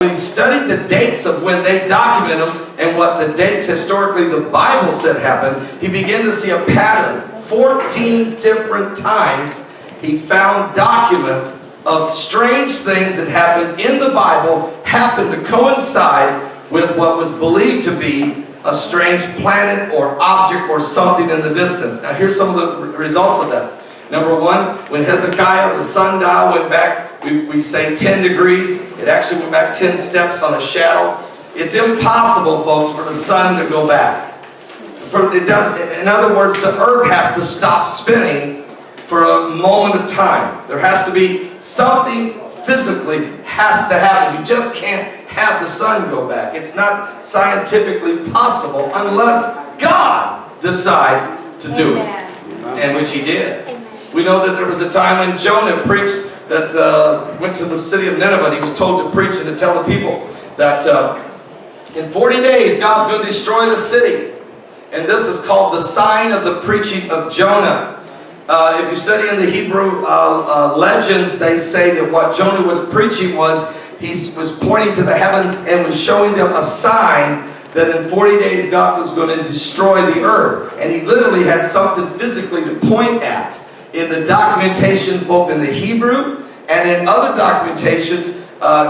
When he studied the dates of when they document them and what the dates historically the Bible said happened, he began to see a pattern. 14 different times he found documents of strange things that happened in the Bible happened to coincide with what was believed to be a strange planet or object or something in the distance. Now here's some of the results of that. Number one, when Hezekiah, the sundial went back, we say 10 degrees. It actually went back 10 steps on a shadow. It's impossible, folks, for the sun to go back. In other words, the earth has to stop spinning for a moment of time. There has to be something physically has to happen. You just can't have the sun go back. It's not scientifically possible unless God decides to do it, and which he did. We know that there was a time when Jonah preached that went to the city of Nineveh, and he was told to preach and to tell the people that in 40 days God's going to destroy the city. And this is called the sign of the preaching of Jonah. If you study in the Hebrew legends, they say that what Jonah was preaching was he was pointing to the heavens and was showing them a sign that in 40 days God was going to destroy the earth. And he literally had something physically to point at. In the documentations, both in the Hebrew and in other documentations,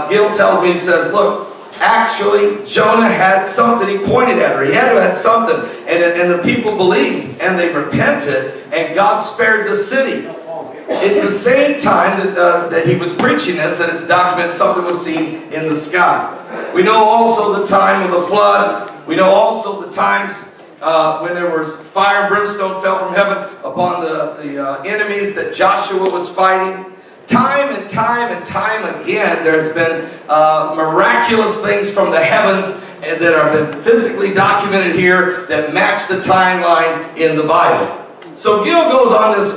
Gil tells me, he says, look, actually Jonah had something he pointed at, or he had to have something, and the people believed, and they repented, and God spared the city. It's the same time that he was preaching this, that it's documented something was seen in the sky. We know also the time of the flood. We know also the times when there was fire and brimstone fell from heaven upon the enemies that Joshua was fighting. Time and time and time again, there's been miraculous things from the heavens that have been physically documented here that match the timeline in the Bible. So Gil goes on this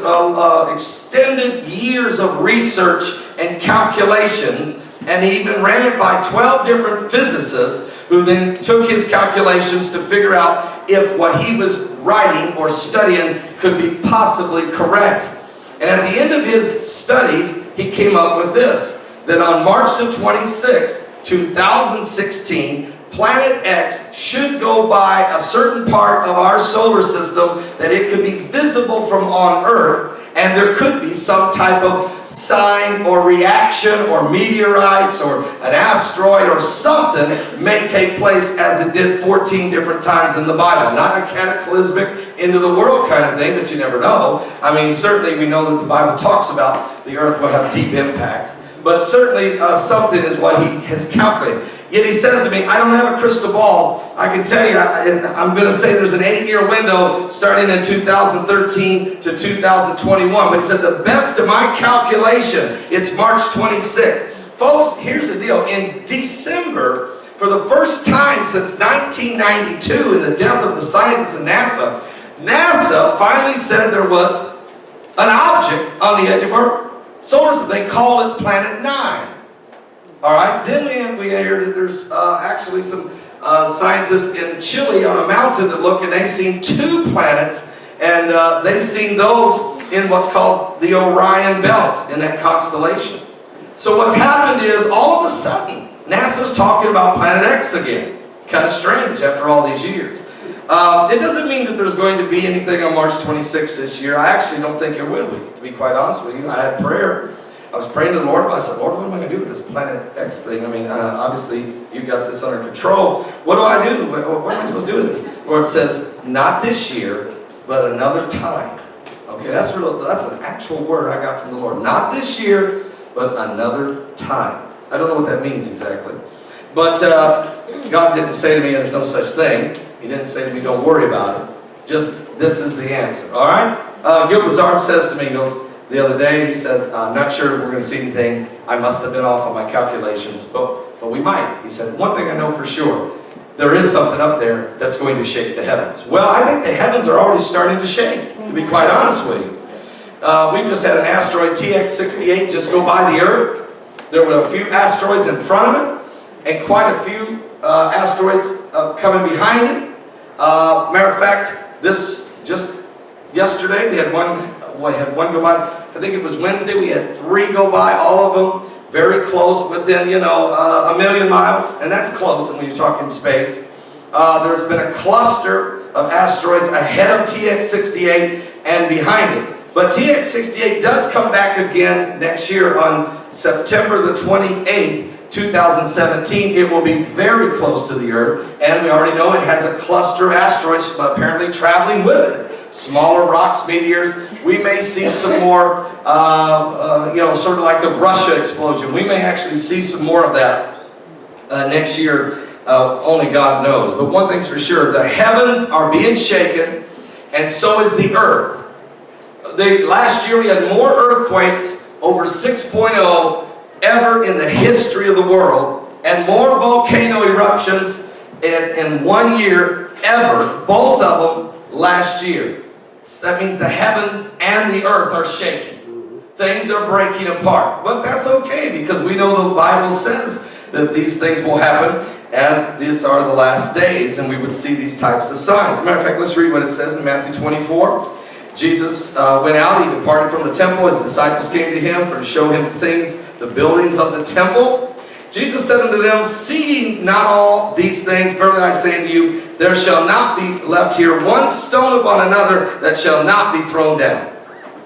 extended years of research and calculations, and he even ran it by 12 different physicists who then took his calculations to figure out if what he was writing or studying could be possibly correct. And at the end of his studies, he came up with this, that on March the 26th, 2016, Planet X should go by a certain part of our solar system that it could be visible from on Earth, and there could be some type of sign or reaction or meteorites or an asteroid or something may take place as it did 14 different times in the Bible. Not a cataclysmic end of the world kind of thing that you never know. I mean, certainly we know that the Bible talks about the earth will have deep impacts. But certainly something is what he has calculated. Yet he says to me, I don't have a crystal ball. I can tell you, I'm going to say there's an 8-year window starting in 2013 to 2021. But he said, the best of my calculation, it's March 26th. Folks, here's the deal. In December, for the first time since 1992, in the death of the scientists at NASA, NASA finally said there was an object on the edge of our solar system. They call it Planet 9. All right, then we hear that there's actually some scientists in Chile on a mountain that look, and they've seen 2 planets, and they've seen those in what's called the Orion Belt in that constellation. So what's happened is all of a sudden NASA's talking about Planet X again. Kind of strange after all these years. It doesn't mean that there's going to be anything on March 26th this year. I actually don't think it will be, to be quite honest with you. I had prayer. I was praying to the Lord. I said, Lord, what am I going to do with this Planet X thing? I mean, obviously, you got this under control. What do I do? What am I supposed to do with this? The Lord says, not this year, but another time. Okay, that's an actual word I got from the Lord. Not this year, but another time. I don't know what that means exactly. But God didn't say to me, there's no such thing. He didn't say to me, don't worry about it. Just, this is the answer. All right? Gil Bazard says to me, he goes, the other day, he says, I'm not sure if we're going to see anything. I must have been off on my calculations, but we might. He said, one thing I know for sure, there is something up there that's going to shake the heavens. Well, I think the heavens are already starting to shake, to be quite honest with you. We've just had an asteroid TX-68 just go by the Earth. There were a few asteroids in front of it, and quite a few asteroids coming behind it. Matter of fact, just yesterday we had one go by. I think it was Wednesday. We had 3 go by. All of them very close, within, a million miles, and that's close when you're talking space. There's been a cluster of asteroids ahead of TX-68 and behind it. But TX-68 does come back again next year on September the 28th, 2017. It will be very close to the Earth, and we already know it has a cluster of asteroids apparently traveling with it. Smaller rocks, meteors. We may see some more, sort of like the Russia explosion. We may actually see some more of that next year. Only God knows. But one thing's for sure, the heavens are being shaken, and so is the earth. Last year we had more earthquakes, over 6.0, ever in the history of the world, and more volcano eruptions in 1 year ever, both of them last year. So that means the heavens and the earth are shaking. Things are breaking apart. But that's okay, because we know the Bible says that these things will happen, as these are the last days, and we would see these types of signs. As a matter of fact, let's read what it says in Matthew 24. Jesus went out, he departed from the temple, his disciples came to him to show him things, the buildings of the temple. Jesus said unto them, seeing not all these things, verily I say unto you, there shall not be left here one stone upon another that shall not be thrown down.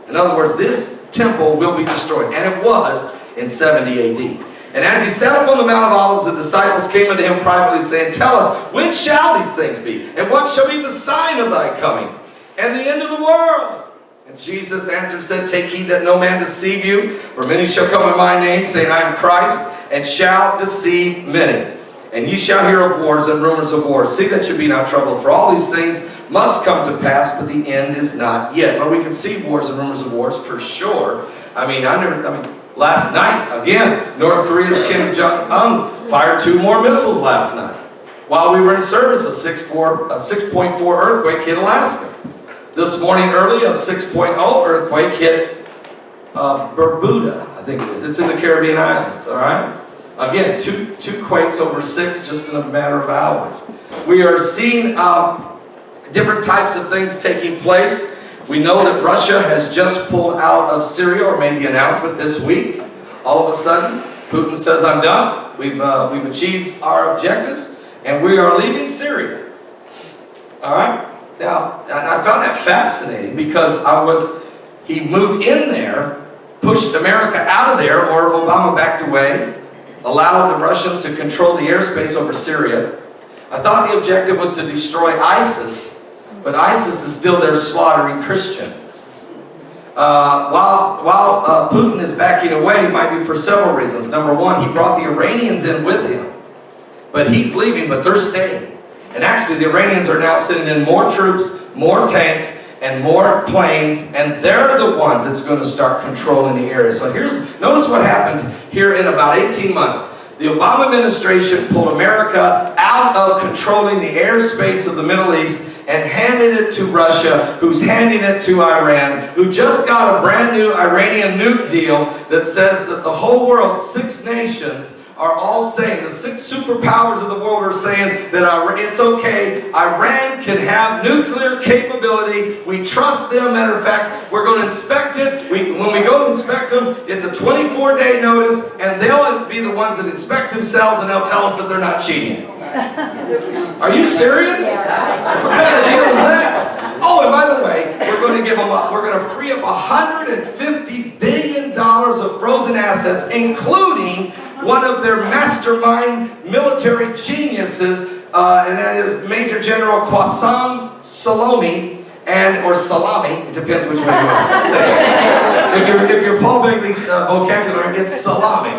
In other words, this temple will be destroyed, and it was in 70 AD. And as he sat upon the Mount of Olives, the disciples came unto him privately, saying, tell us, when shall these things be? And what shall be the sign of thy coming, and the end of the world? And Jesus answered, said, take heed that no man deceive you, for many shall come in my name, saying, I am Christ, and shall deceive many. And ye shall hear of wars and rumors of wars. See that you be not troubled, for all these things must come to pass, but the end is not yet. But we can see wars and rumors of wars for sure. Last night, again, North Korea's Kim Jong-un fired 2 more missiles last night. While we were in service, a 6.4 earthquake hit Alaska. This morning early, a 6.0 earthquake hit Bermuda, I think it is. It's in the Caribbean islands, all right? Again, two quakes over 6 just in a matter of hours. We are seeing different types of things taking place. We know that Russia has just pulled out of Syria, or made the announcement this week. All of a sudden, Putin says, I'm done. We've achieved our objectives, and we are leaving Syria. All right? Now, I found that fascinating, because he moved in there, pushed America out of there, or Obama backed away, allowed the Russians to control the airspace over Syria. I thought the objective was to destroy ISIS, but ISIS is still there slaughtering Christians. While Putin is backing away, it might be for several reasons. Number one, he brought the Iranians in with him. But he's leaving, but they're staying. And actually, the Iranians are now sending in more troops, more tanks, and more planes, and they're the ones that's going to start controlling the area. So notice what happened here in about 18 months. The Obama administration pulled America out of controlling the airspace of the Middle East and handed it to Russia, who's handing it to Iran, who just got a brand new Iranian nuke deal that says that the whole world, 6 nations, are all saying, the 6 superpowers of the world are saying that it's okay, Iran can have nuclear capability, we trust them. Matter of fact, we're going to inspect it. When we go to inspect them, it's a 24-day notice, and they'll be the ones that inspect themselves, and they'll tell us that they're not cheating. Are you serious? What kind of deal is that? Oh, and by the way, we're going to give them up. We're going to free up $150 billion of frozen assets, including one of their mastermind military geniuses, and that is Major General Qasem Soleimani, or Salami, it depends which way you want to say it. If you're Paul Begley vocabulary, it's Salami.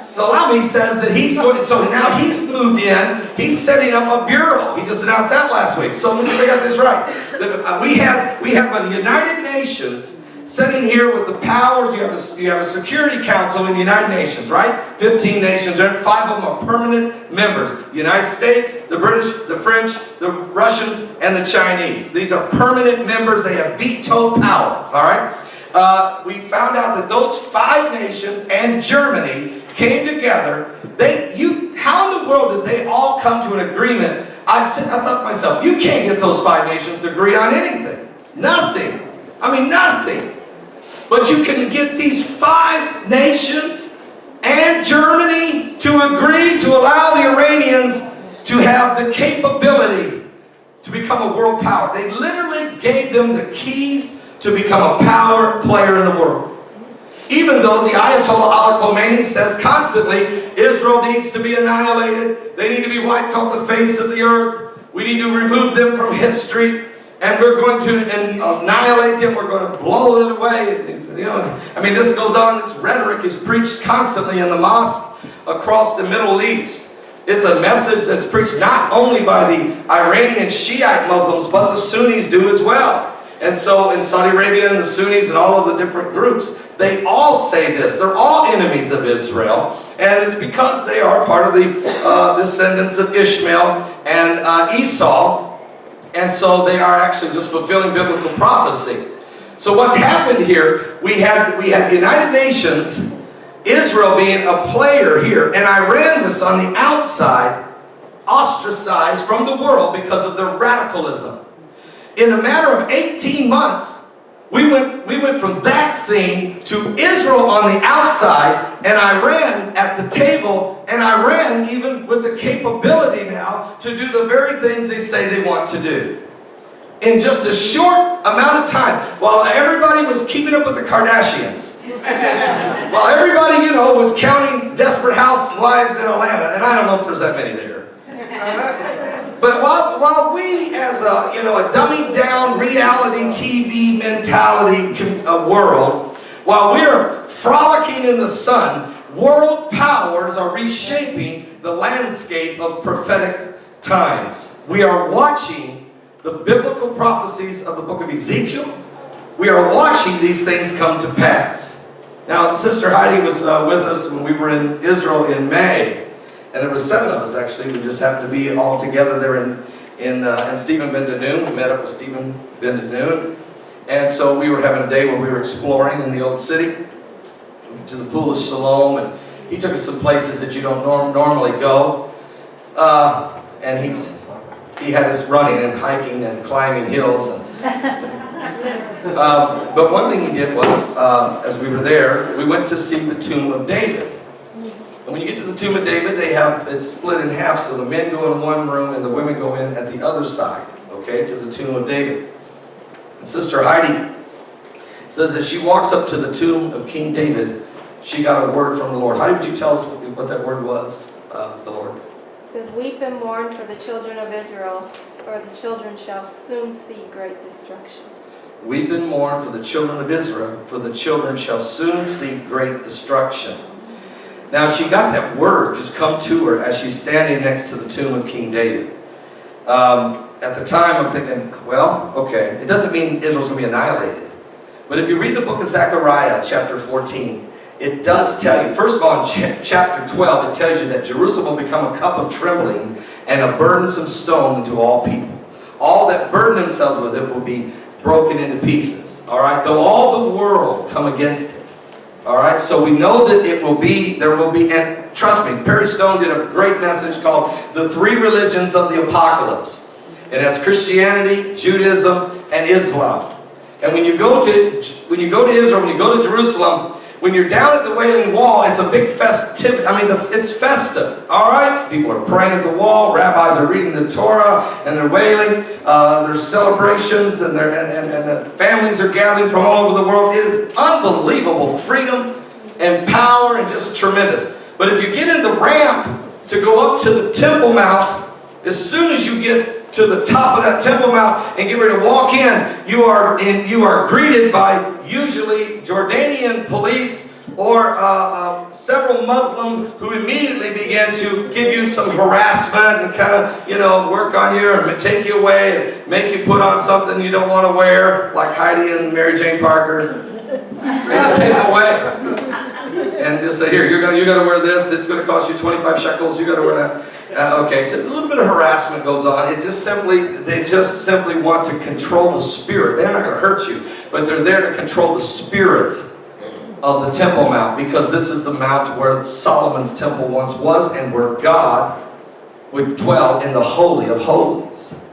Salami says that he's going, so now he's moved in, he's setting up a bureau. He just announced that last week. So let me see if I got this right. We have a United Nations sitting here with the powers. You have a Security Council in the United Nations, right? 15 nations, 5 of them are permanent members. The United States, the British, the French, the Russians, and the Chinese. These are permanent members. They have veto power, all right? We found out that those 5 nations and Germany came together. How in the world did they all come to an agreement? I thought to myself, you can't get those 5 nations to agree on anything. Nothing. I mean, nothing. But you can get these 5 nations and Germany to agree to allow the Iranians to have the capability to become a world power. They literally gave them the keys to become a power player in the world. Even though the Ayatollah Ali Khamenei says constantly, Israel needs to be annihilated. They need to be wiped off the face of the earth. We need to remove them from history. And we're going to annihilate them. We're going to blow it away. You know, I mean, this goes on. This rhetoric is preached constantly in the mosque across the Middle East. It's a message that's preached not only by the Iranian Shiite Muslims, but the Sunnis do as well. And so in Saudi Arabia and the Sunnis and all of the different groups, they all say this. They're all enemies of Israel. And it's because they are part of the descendants of Ishmael and Esau. And so they are actually just fulfilling biblical prophecy. So what's happened here, we had the United Nations, Israel being a player here, and Iran was on the outside, ostracized from the world because of their radicalism. In a matter of 18 months, we went from that scene to Israel on the outside and Iran at the table, and Iran even with the capability now to do the very things they say they want to do. In just a short amount of time, while everybody was keeping up with the Kardashians, while everybody, you know, was counting Desperate Housewives in Atlanta, and I don't know if there's that many there. But while we, as a dummied down reality TV mentality world, while we're frolicking in the sun, world powers are reshaping the landscape of prophetic times. We are watching the biblical prophecies of the book of Ezekiel. We are watching these things come to pass. Now, Sister Heidi was with us when we were in Israel in May. And there were 7 of us actually. We just happened to be all together there in Stephen Ben Danoon. We met up with Stephen Ben Danoon. And so we were having a day where we were exploring in the old city. We went to the Pool of Siloam, and he took us some places that you don't normally go. And he had us running and hiking and climbing hills. But one thing he did was, as we were there, we went to see the tomb of David. And when you get to the tomb of David, it's split in half, so the men go in one room and the women go in at the other side, okay, to the tomb of David. And Sister Heidi says that she walks up to the tomb of King David, she got a word from the Lord. Heidi, would you tell us what that word was, the Lord? It said, "Weep and mourn for the children of Israel, for the children shall soon see great destruction." Weep and mourn for the children of Israel, for the children shall soon see great destruction. Now, she got that word just come to her as she's standing next to the tomb of King David. At the time, I'm thinking, well, okay, it doesn't mean Israel's going to be annihilated. But if you read the book of Zechariah, chapter 14, it does tell you, first of all, in chapter 12, it tells you that Jerusalem will become a cup of trembling and a burdensome stone to all people. All that burden themselves with it will be broken into pieces. All right? Though all the world come against it. All right, so we know that there will be, and trust me, Perry Stone did a great message called The 3 Religions of the Apocalypse. And that's Christianity, Judaism, and Islam. And when you go to Israel, when you go to Jerusalem, when you're down at the Wailing Wall, it's a big festivity. I mean, it's festive, all right? People are praying at the wall. Rabbis are reading the Torah, and they're wailing. There's celebrations, and families are gathering from all over the world. It is unbelievable freedom and power and just tremendous. But if you get in the ramp to go up to the Temple Mount, as soon as you get to the top of that Temple Mount and get ready to walk in, you are greeted by usually Jordanian police or several Muslims who immediately began to give you some harassment and kind of, work on you and take you away and make you put on something you don't want to wear, like Heidi and Mary Jane Parker. They just take it away and just say, here, you got to wear this. It's going to cost you 25 shekels. You got to wear that. Okay, so a little bit of harassment goes on. It's just they just simply want to control the spirit. They're not going to hurt you, but they're there to control the spirit of the Temple Mount, because this is the mount where Solomon's temple once was and where God would dwell in the Holy of Holies.